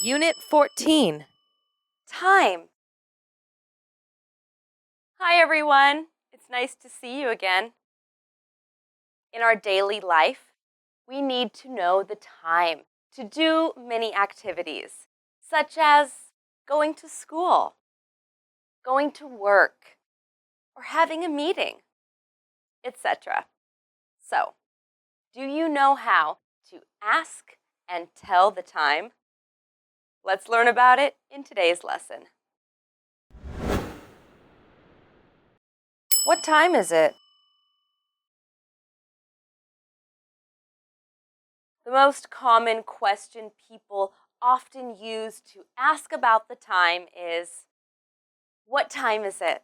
Unit 14. Time. Hi, everyone. It's nice to see you again. In our daily life, we need to know the time to do many activities, such as going to school, going to work, or having a meeting, etc. So, do you know how to ask and tell the time? Let's learn about it in today's lesson. What time is it? The most common question people often use to ask about the time is, what time is it?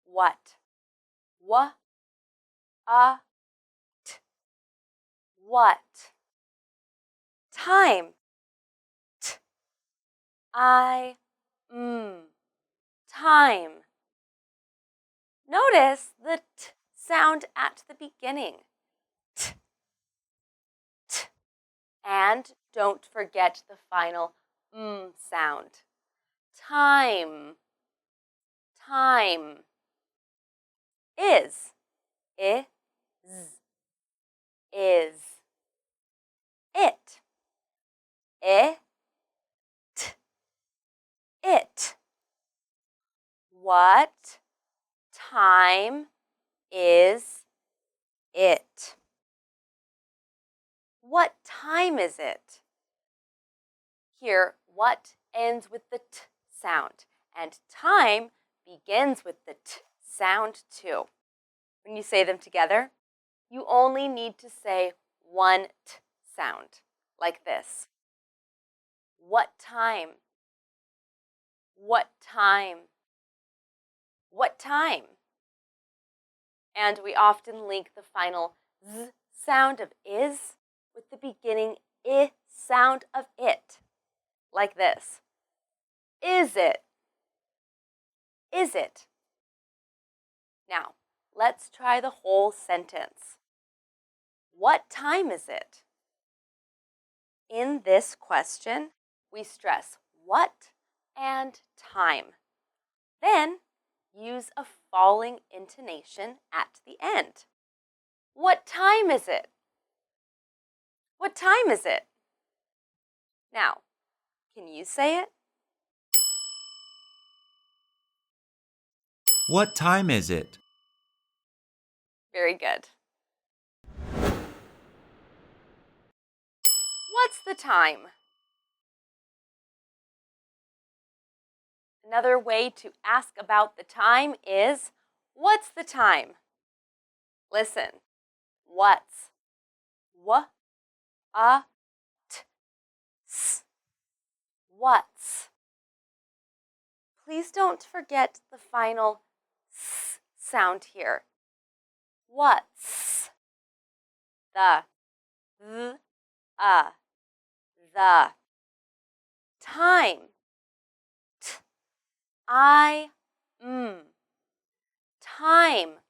What? What? T. What? Time. T. I. Time. Notice the t sound at the beginning. T. T. And don't forget the final sound. Time. Time. Is. Is. Is. It. It. It. What time is it? What time is it? Here, what ends with the t sound, and time begins with the t sound too. When you say them together, you only need to say one t sound, like this. What time? What time? What time? And we often link the final z sound of is with the beginning I sound of it, like this. Is it? Is it? Now, let's try the whole sentence. What time is it? In this question, we stress what and time. Then, use a falling intonation at the end. What time is it? What time is it? Now, can you say it? What time is it? Very good. What's the time? Another way to ask about the time is, what's the time? Listen. What's? T, s. What's? Please don't forget the final s sound here. What's? The. The. Time. T. I. Time.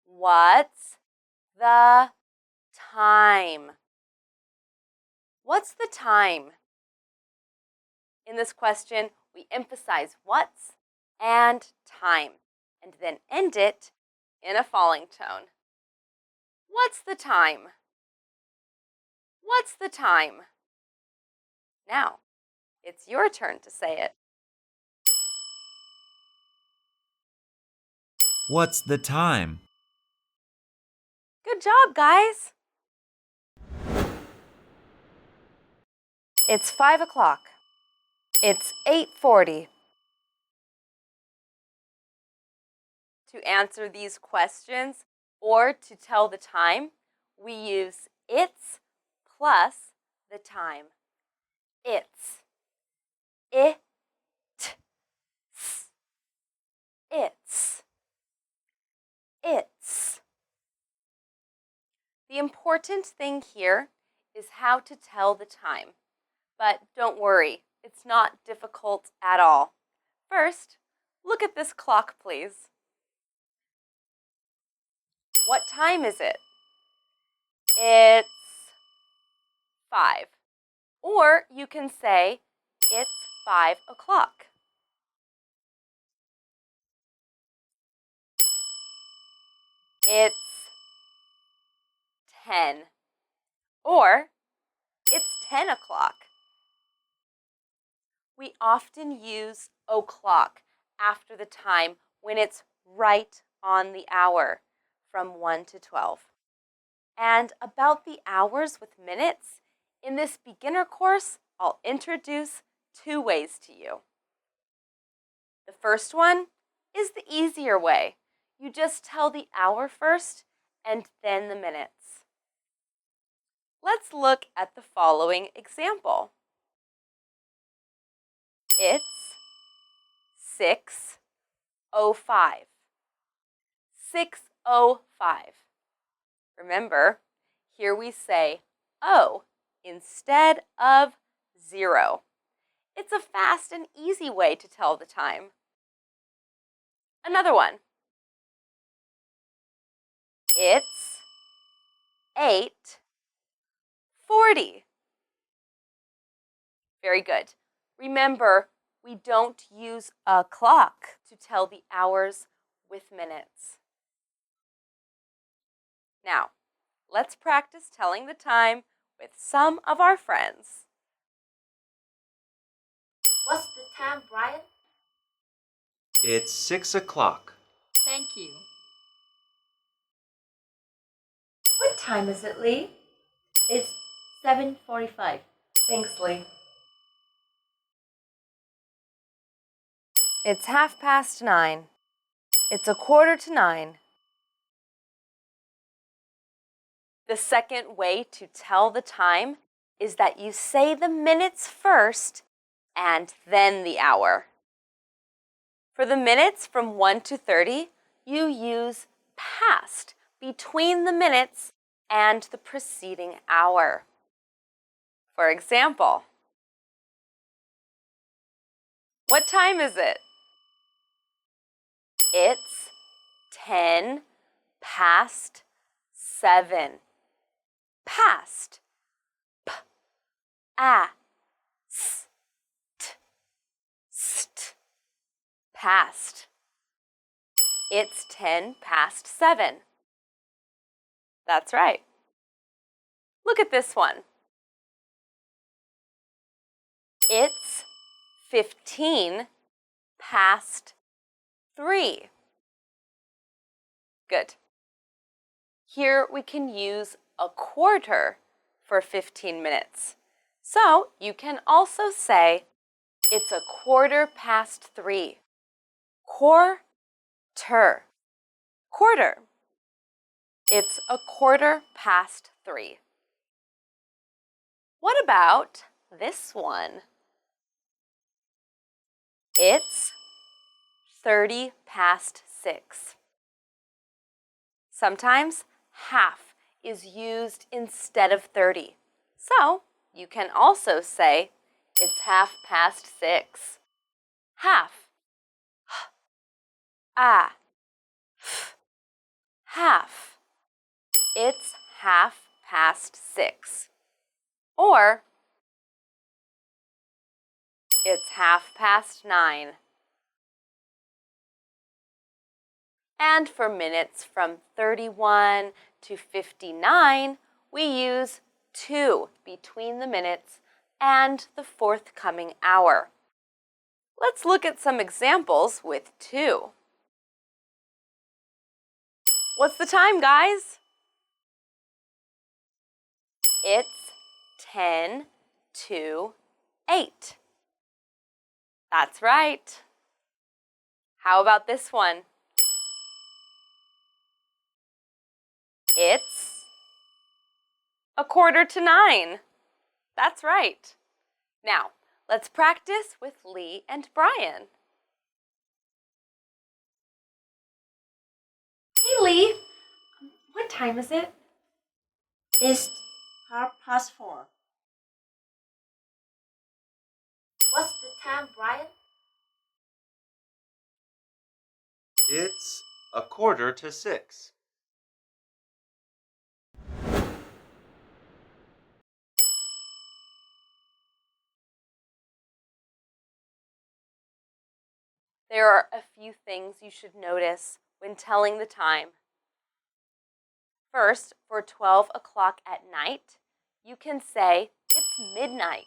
What's the time? What's the time? In this question, we emphasize what's and time, and then end it in a falling tone. What's the time? What's the time? Now, it's your turn to say it. What's the time? Good job, guys! It's 5 o'clock. It's 8:40. To answer these questions or to tell the time, we use it's plus the time. It's. It. It's. It's. The important thing here is how to tell the time. But don't worry, it's not difficult at all. First, look at this clock, please. What time is it? It's 5. Or you can say, it's 5 o'clock. It's 10. Or, it's 10 o'clock. We often use o'clock after the time when it's right on the hour, from 1 to 12. And about the hours with minutes, in this beginner course, I'll introduce 2 ways to you. The first one is the easier way. You just tell the hour first and then the minutes. Let's look at the following example. It's 6:05. 6:05. Remember, here we say O instead of 0. It's a fast and easy way to tell the time. Another one. It's 8:40. Very good. Remember, we don't use a clock to tell the hours with minutes. Now, let's practice telling the time with some of our friends. What's the time, Brian? It's 6 o'clock. Thank you. What time is it, Lee? It's 7:45. Thanks, Lee. It's 9:30. It's 9:15. The second way to tell the time is that you say the minutes first and then the hour. For the minutes from 1 to 30, you use past between the minutes and the preceding hour. For example, what time is it? It's 7:10. Past. P-a-s-t. Past. It's 7:10. That's right. Look at this one. It's 3:15. Good. Here we can use a quarter for 15 minutes. So you can also say, it's 3:15. Quarter. Quarter. It's 3:15. What about this one? It's 6:30. Sometimes half is used instead of 30. So you can also say it's 6:30. Half. Half. It's 6:30. Or it's 9:30. And for minutes from 31 to 59, we use 2 between the minutes and the forthcoming hour. Let's look at some examples with 2. What's the time, guys? It's 10 to 8. That's right. How about this one? It's 9:15. That's right. Now, let's practice with Lee and Brian. Hey, Lee. What time is it? It's 4:30. What's the time, Brian? It's 5:45. there are a few things you should notice when telling the time. First, for 12 o'clock at night, you can say it's midnight.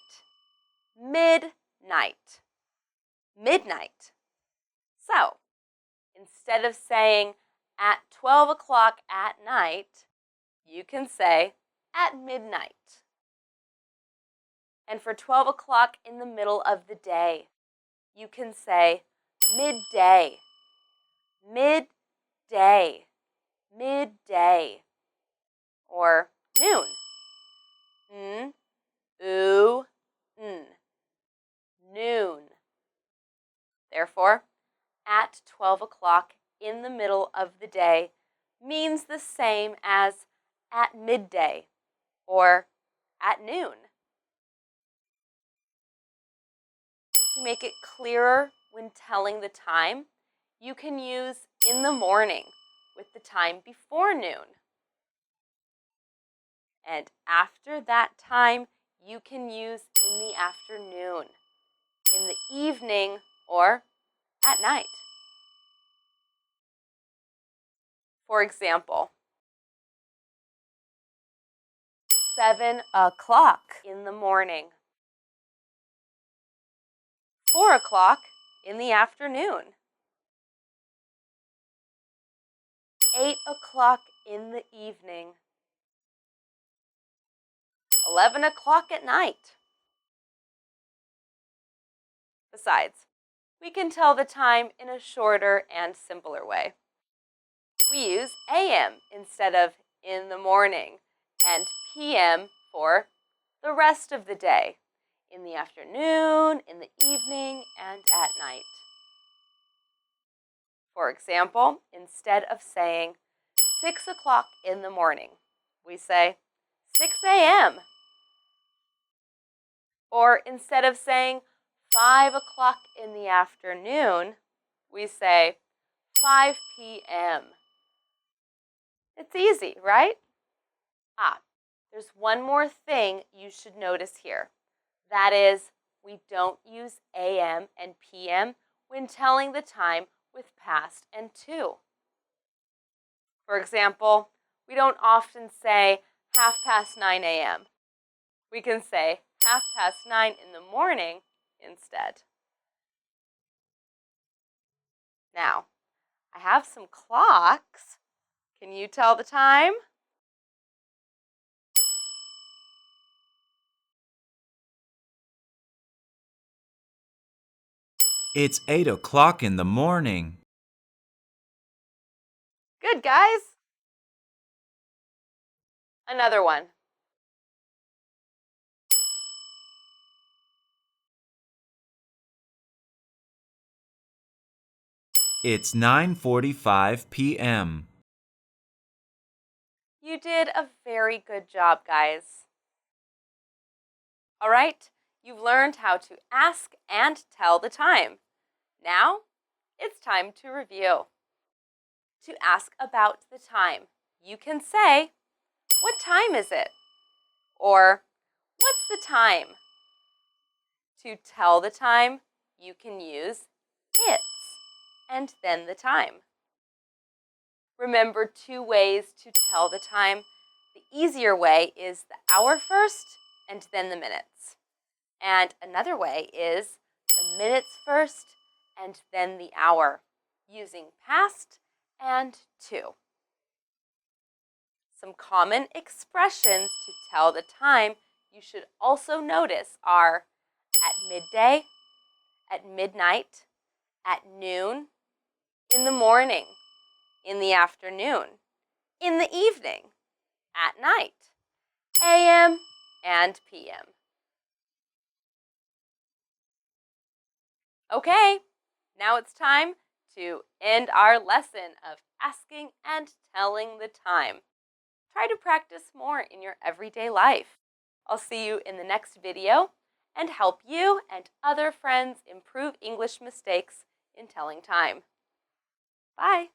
Midnight. Midnight. So, instead of saying at 12 o'clock at night, you can say at midnight. And for 12 o'clock in the middle of the day, you can say midday. Midday. Midday. Or noon. N, oo, n. Noon. Therefore, at 12 o'clock in the middle of the day means the same as at midday or at noon. To make it clearer when telling the time, you can use in the morning with the time before noon. And after that time, you can use in the afternoon, in the evening, or at night. For example, 7 o'clock in the morning, 4 o'clock in the afternoon, 8 o'clock in the evening, 11 o'clock at night. Besides, we can tell the time in a shorter and simpler way. We use AM instead of in the morning and PM for the rest of the day, in the afternoon, in the evening, and at night. For example, instead of saying 6 o'clock in the morning, we say 6 a.m. Or instead of saying 5 o'clock in the afternoon, we say 5 p.m. It's easy, right? There's one more thing you should notice here. That is, we don't use AM and PM when telling the time with past and to. For example, we don't often say 9:30 a.m. We can say 9:30 in the morning instead. Now, I have some clocks. Can you tell the time? It's 8 o'clock in the morning. Good, guys. Another one. It's 9:45 p.m. You did a very good job, guys. All right, you've learned how to ask and tell the time. Now, it's time to review. To ask about the time, you can say, "What time is it?" Or, "What's the time?" To tell the time, you can use "it's" and then the time. Remember 2 ways to tell the time. The easier way is the hour first and then the minutes. And another way is the minutes first and then the hour, using past and to. Some common expressions to tell the time you should also notice are at midday, at midnight, at noon, in the morning, in the afternoon, in the evening, at night, AM and PM. Okay, now it's time to end our lesson of asking and telling the time. Try to practice more in your everyday life. I'll see you in the next video and help you and other friends improve English mistakes in telling time. Bye.